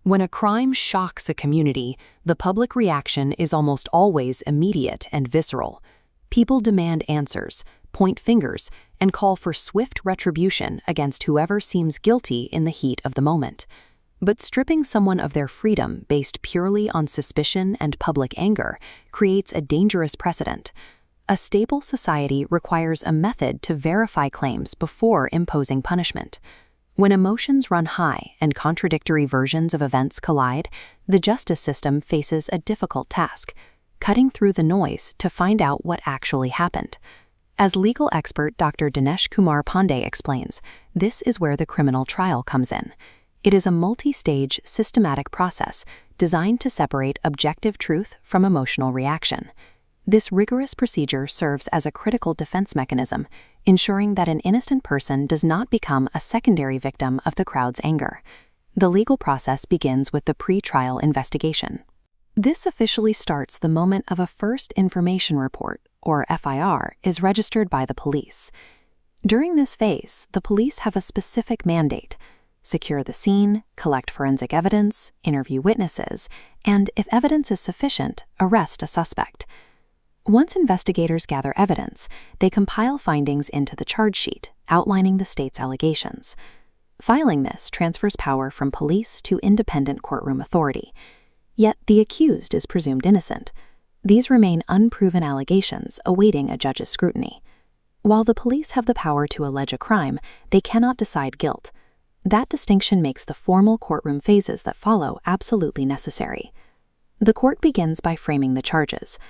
When a crime shocks a community, the public reaction is almost always immediate and visceral. People demand answers, point fingers, and call for swift retribution against whoever seems guilty in the heat of the moment. But stripping someone of their freedom based purely on suspicion and public anger creates a dangerous precedent. A stable society requires a method to verify claims before imposing punishment. When emotions run high and contradictory versions of events collide, the justice system faces a difficult task: cutting through the noise to find out what actually happened. As legal expert Dr. Dinesh Kumar Pandey explains, this is where the criminal trial comes in. It is a multi-stage, systematic process designed to separate objective truth from emotional reaction. This rigorous procedure serves as a critical defense mechanism, ensuring that an innocent person does not become a secondary victim of the crowd's anger. The legal process begins with the pre-trial investigation. This officially starts the moment of a first information report, or FIR, is registered by the police. During this phase, the police have a specific mandate: secure the scene, collect forensic evidence, interview witnesses, and, if evidence is sufficient, arrest a suspect. Once investigators gather evidence, they compile findings into the charge sheet, outlining the state's allegations. Filing this transfers power from police to independent courtroom authority. Yet the accused is presumed innocent. These remain unproven allegations awaiting a judge's scrutiny. While the police have the power to allege a crime, they cannot decide guilt. That distinction makes the formal courtroom phases that follow absolutely necessary. The court begins by framing the charges.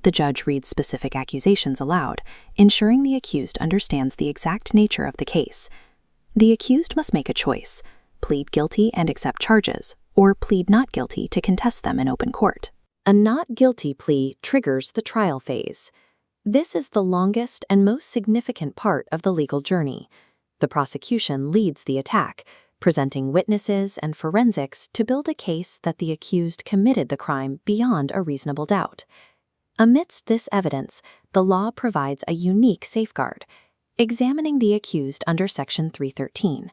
The judge reads specific accusations aloud, ensuring the accused understands the exact nature of the case. The accused must make a choice: plead guilty and accept charges, or plead not guilty to contest them in open court. A not guilty plea triggers the trial phase. This is the longest and most significant part of the legal journey. The prosecution leads the attack, presenting witnesses and forensics to build a case that the accused committed the crime beyond a reasonable doubt. Amidst this evidence, the law provides a unique safeguard: examining the accused under Section 313.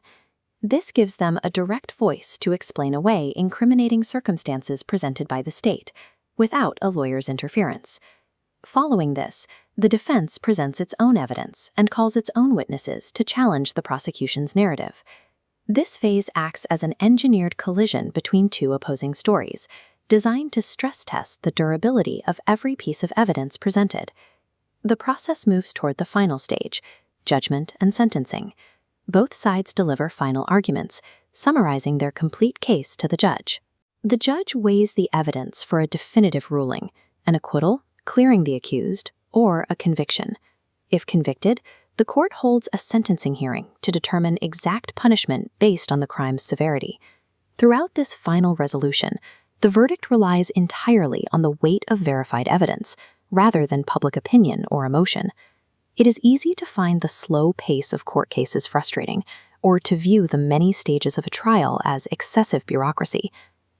This gives them a direct voice to explain away incriminating circumstances presented by the state, without a lawyer's interference. Following this, the defense presents its own evidence and calls its own witnesses to challenge the prosecution's narrative. This phase acts as an engineered collision between two opposing stories, designed to stress test the durability of every piece of evidence presented. The process moves toward the final stage: judgment and sentencing. Both sides deliver final arguments, summarizing their complete case to the judge. The judge weighs the evidence for a definitive ruling: an acquittal, clearing the accused, or a conviction. If convicted, the court holds a sentencing hearing to determine exact punishment based on the crime's severity. Throughout this final resolution, the verdict relies entirely on the weight of verified evidence, rather than public opinion or emotion. It is easy to find the slow pace of court cases frustrating, or to view the many stages of a trial as excessive bureaucracy.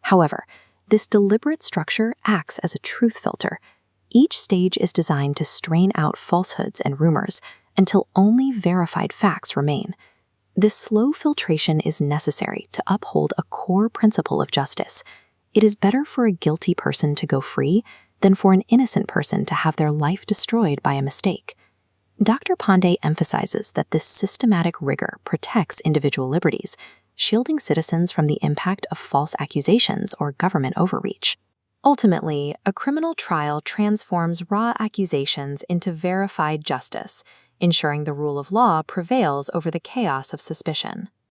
However, this deliberate structure acts as a truth filter. Each stage is designed to strain out falsehoods and rumors until only verified facts remain. This slow filtration is necessary to uphold a core principle of justice: it is better for a guilty person to go free than for an innocent person to have their life destroyed by a mistake. Dr. Pandey emphasizes that this systematic rigor protects individual liberties, shielding citizens from the impact of false accusations or government overreach. Ultimately, a criminal trial transforms raw accusations into verified justice, ensuring the rule of law prevails over the chaos of suspicion.